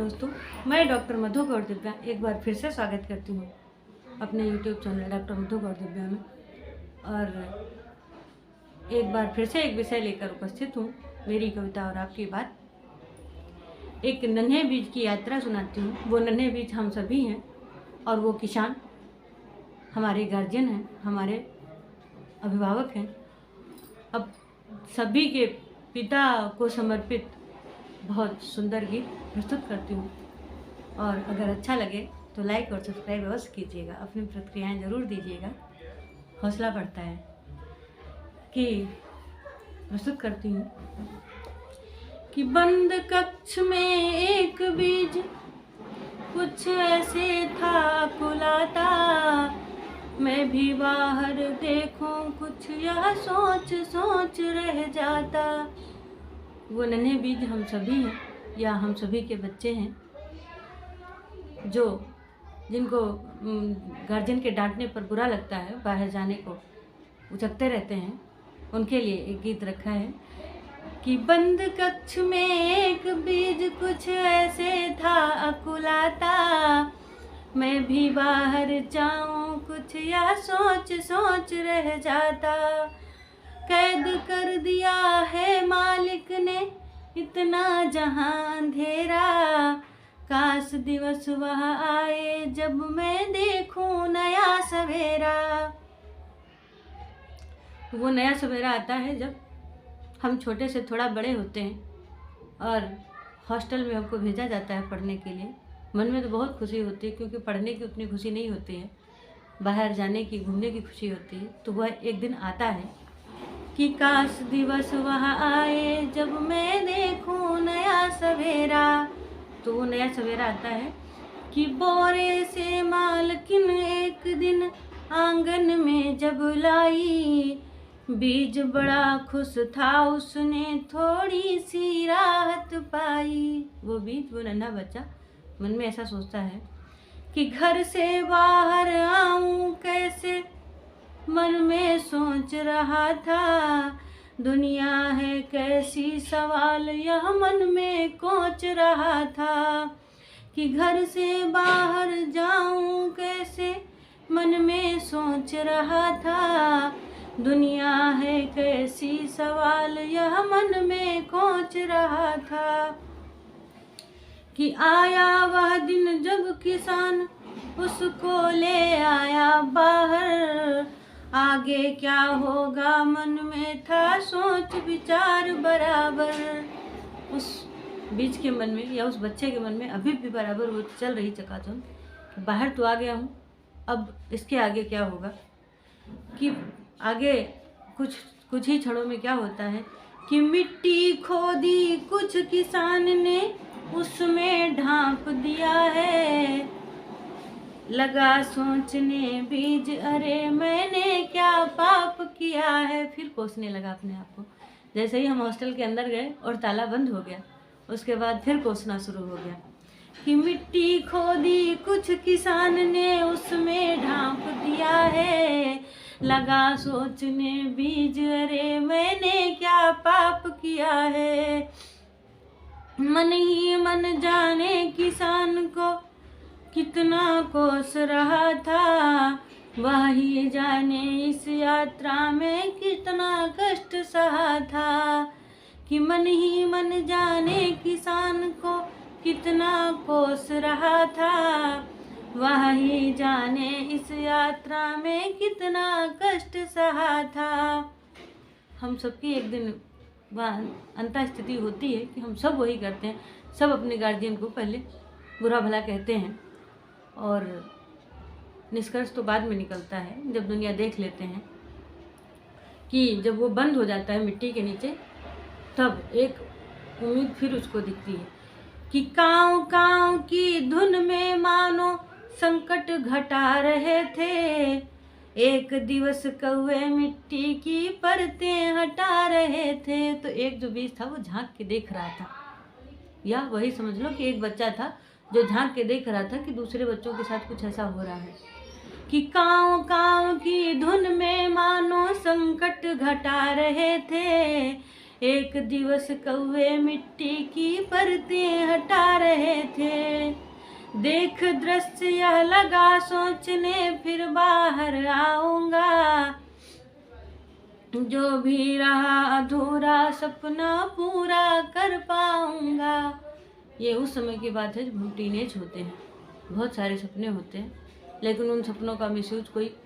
दोस्तों, मैं डॉक्टर मधु गौड़ दिव्या एक बार फिर से स्वागत करती हूँ अपने यूट्यूब चैनल डॉक्टर मधु गौड़ दिव्या में। और एक बार फिर से एक विषय लेकर उपस्थित हूँ, मेरी कविता और आपकी बात। एक नन्हे बीज की यात्रा सुनाती हूँ। वो नन्हे बीज हम सभी हैं और वो किसान हमारे गार्जियन हैं, हमारे अभिभावक हैं। अब सभी के पिता को समर्पित बहुत सुंदर गीत प्रस्तुत करती हूँ, और अगर अच्छा लगे तो लाइक और सब्सक्राइब अवश्य कीजिएगा। अपनी प्रतिक्रियाएं ज़रूर दीजिएगा, हौसला बढ़ता है। कि प्रस्तुत करती हूँ कि बंद कक्ष में एक बीज कुछ ऐसे था कुलाता, मैं भी बाहर देखूं कुछ यह सोच सोच रह जाता। वो नन्हे बीज हम सभी हैं, या हम सभी के बच्चे हैं, जिनको गार्जियन के डांटने पर बुरा लगता है, बाहर जाने को उचकते रहते हैं। उनके लिए एक गीत रखा है कि बंद कक्ष में एक बीज कुछ ऐसे था अकुलाता, मैं भी बाहर जाऊं कुछ यह सोच सोच रह जाता। कैद कर दिया है मालिक ने इतना जहां अंधेरा, काश दिवस वह आए जब मैं देखूं नया सवेरा। वो नया सवेरा आता है जब हम छोटे से थोड़ा बड़े होते हैं और हॉस्टल में हमको भेजा जाता है पढ़ने के लिए। मन में तो बहुत खुशी होती है, क्योंकि पढ़ने की उतनी खुशी नहीं होती है, बाहर जाने की, घूमने की खुशी होती है। तो वह एक दिन आता है कि काश दिवस वह आए जब मैं देखूं नया सवेरा। तो वो नया सवेरा आता है कि बोरे से मालकिन एक दिन आंगन में जब लाई, बीज बड़ा खुश था उसने थोड़ी सी राहत पाई। वो बीज, वो नन्हा बच्चा मन में ऐसा सोचता है कि घर से बाहर आऊं कैसे, मन में सोच रहा था। दुनिया है कैसी सवाल यह मन में कोच रहा था, कि घर से बाहर जाऊं कैसे, मन में सोच रहा था। दुनिया है कैसी सवाल यह मन में कोच रहा था। कि आया वह दिन जब किसान उसको ले आया बाहर, आगे क्या होगा मन में था सोच विचार बराबर। उस बीज के मन में या उस बच्चे के मन में अभी भी बराबर वो चल रही चकाचौंध कि बाहर तो आ गया हूँ, अब इसके आगे क्या होगा। कि आगे कुछ ही क्षणों में क्या होता है कि मिट्टी खोदी कुछ किसान ने उसमें ढांप दिया है, लगा सोचने बीज अरे मैंने क्या पाप किया है। फिर कोसने लगा अपने आप को। जैसे ही हम हॉस्टल के अंदर गए और ताला बंद हो गया, उसके बाद फिर कोसना शुरू हो गया कि मिट्टी खोदी कुछ किसान ने उसमें ढांप दिया है, लगा सोचने बीज अरे मैंने क्या पाप किया है। मन ही मन जाने किसान को कितना कोस रहा था, वह ही जाने इस यात्रा में कितना कष्ट सहा था। कि मन ही मन जाने किसान को कितना कोस रहा था, वह ही जाने इस यात्रा में कितना कष्ट सहा था। हम सबकी एक दिन वह अंत स्थिति होती है कि हम सब वही करते हैं। सब अपने गार्जियन को पहले बुरा भला कहते हैं, और निष्कर्ष तो बाद में निकलता है जब दुनिया देख लेते हैं। कि जब वो बंद हो जाता है मिट्टी के नीचे, तब एक उम्मीद फिर उसको दिखती है कि काँव काँव की धुन में मानो संकट घटा रहे थे, एक दिवस कौवे मिट्टी की परतें हटा रहे थे। तो एक जो बीज था वो झांक के देख रहा था, या वही समझ लो कि एक बच्चा था जो झांक के देख रहा था कि दूसरे बच्चों के साथ कुछ ऐसा हो रहा है। कि काँव काँव की धुन में मानो संकट घटा रहे थे, एक दिवस कौवे मिट्टी की परतें हटा रहे थे। देख दृश्य यह लगा सोचने, फिर बाहर आऊंगा। जो भी रहा अधूरा सपना पूरा कर पाऊंगा। ये उस समय की बात है जब हम टीनेज होते हैं। बहुत सारे सपने होते हैं, लेकिन उन सपनों का मिसयूज कोई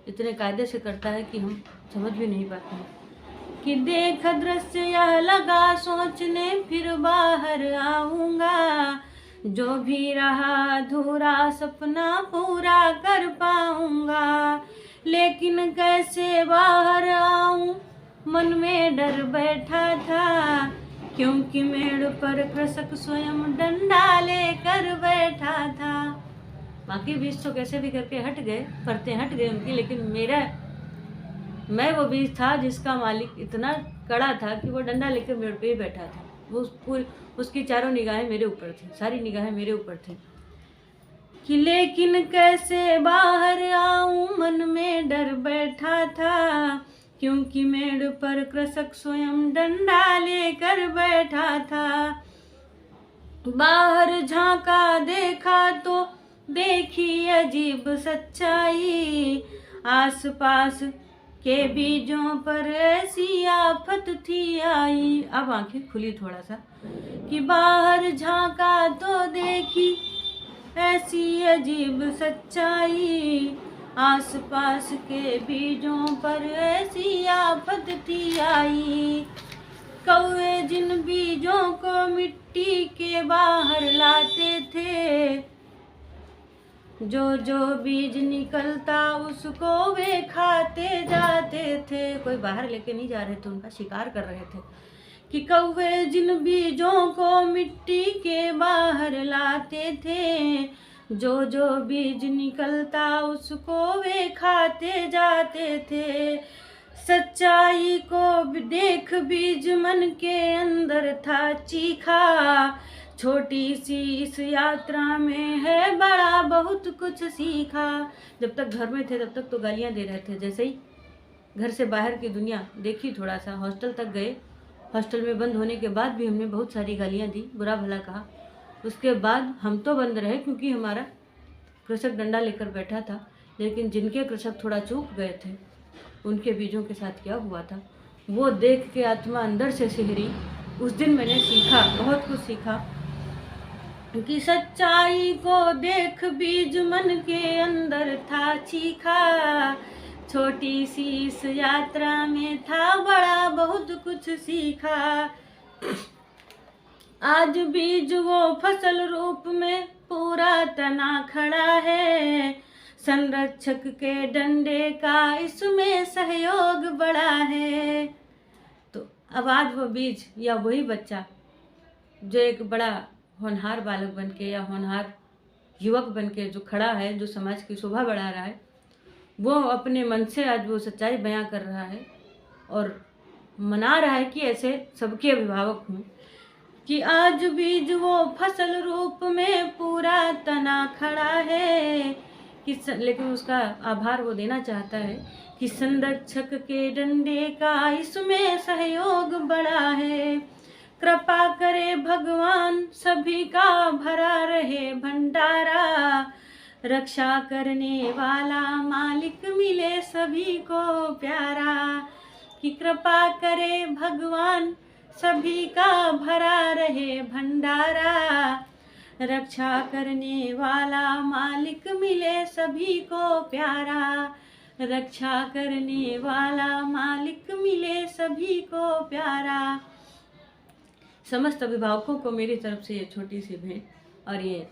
इतने कायदे से करता है कि हम समझ भी नहीं पाते हैं। कि देख दृश्य यह लगा सोचने, फिर बाहर आऊंगा। जो भी रहा अधूरा सपना पूरा कर पाऊंगा। लेकिन कैसे बाहर आऊं, मन में डर बैठा था। क्योंकि मेड़ पर कृषक स्वयं डंडा लेकर बैठा था। बाकी बीज तो कैसे भी करके हट गए, परतें हट गई उनकी, लेकिन मैं वो बीज था जिसका मालिक इतना कड़ा था कि वो डंडा लेकर मेरे पे ही बैठा था। वो उसकी चारों निगाहें मेरे ऊपर थी, सारी निगाहें मेरे ऊपर थी। कि लेकिन कैसे बाहर आऊं, मन में डर बैठा था। क्योंकि मेड़ पर कृषक स्वयं डंडा लेकर बैठा था। बाहर झांका देखा तो देखी अजीब सच्चाई। आसपास के बीजों पर ऐसी आफत थी आई। अब आंखें खुली थोड़ा सा। कि बाहर झांका तो देखी ऐसी अजीब सच्चाई। आसपास के बीजों पर ऐसी आफत थी आई। कौवे जिन बीजों को मिट्टी के बाहर लाते थे, जो बीज निकलता उसको वे खाते जाते थे। कोई बाहर लेके नहीं जा रहे थे, उनका शिकार कर रहे थे। कि कौवे जिन बीजों को मिट्टी के बाहर लाते थे, जो बीज निकलता उसको वे खाते जाते थे। सच्चाई को देख बीज मन के अंदर था चीखा। छोटी सी इस यात्रा में है बड़ा बहुत कुछ सीखा। जब तक घर में थे तब तक तो गालियां दे रहे थे, जैसे ही घर से बाहर की दुनिया देखी, थोड़ा सा हॉस्टल तक गए, हॉस्टल में बंद होने के बाद भी हमने बहुत सारी गालियां दी, बुरा भला कहा। उसके बाद हम तो बंद रहे क्योंकि हमारा कृषक डंडा लेकर बैठा था, लेकिन जिनके कृषक थोड़ा चूक गए थे उनके बीजों के साथ क्या हुआ था वो देख के आत्मा अंदर से सिहरी। उस दिन मैंने सीखा, बहुत कुछ सीखा। कि सच्चाई को देख बीज मन के अंदर था चीखा। छोटी सी इस यात्रा में था बड़ा बहुत कुछ सीखा। आज बीज वो फसल रूप में पूरा तना खड़ा है। संरक्षक के डंडे का इसमें सहयोग बड़ा है। तो अब आज वो बीज या वही बच्चा जो एक बड़ा होनहार बालक बनके या होनहार युवक बनके जो खड़ा है, जो समाज की शोभा बढ़ा रहा है, वो अपने मन से आज वो सच्चाई बयां कर रहा है और मना रहा है कि ऐसे सबके अभिभावक हों। कि आज बीज वो फसल रूप में पूरा तना खड़ा है। कि लेकिन उसका आभार वो देना चाहता है कि संरक्षक के डंडे का इसमें सहयोग बड़ा है। कृपा करे भगवान सभी का भरा रहे भंडारा। रक्षा करने वाला मालिक मिले सभी को प्यारा। कि कृपा करे भगवान सभी का भरा रहे भंडारा। रक्षा करने वाला मालिक मिले सभी को प्यारा। रक्षा करने वाला मालिक मिले सभी को प्यारा। समस्त अभिभावकों को मेरी तरफ से ये छोटी सी भेंट। और ये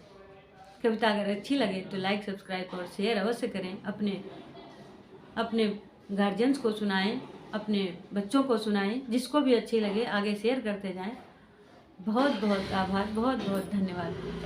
कविता अगर अच्छी लगे तो लाइक, सब्सक्राइब और शेयर अवश्य करें। अपने गार्जियंस को सुनाएं, अपने बच्चों को सुनाएं, जिसको भी अच्छी लगे आगे शेयर करते जाएं। बहुत बहुत आभार, बहुत बहुत धन्यवाद।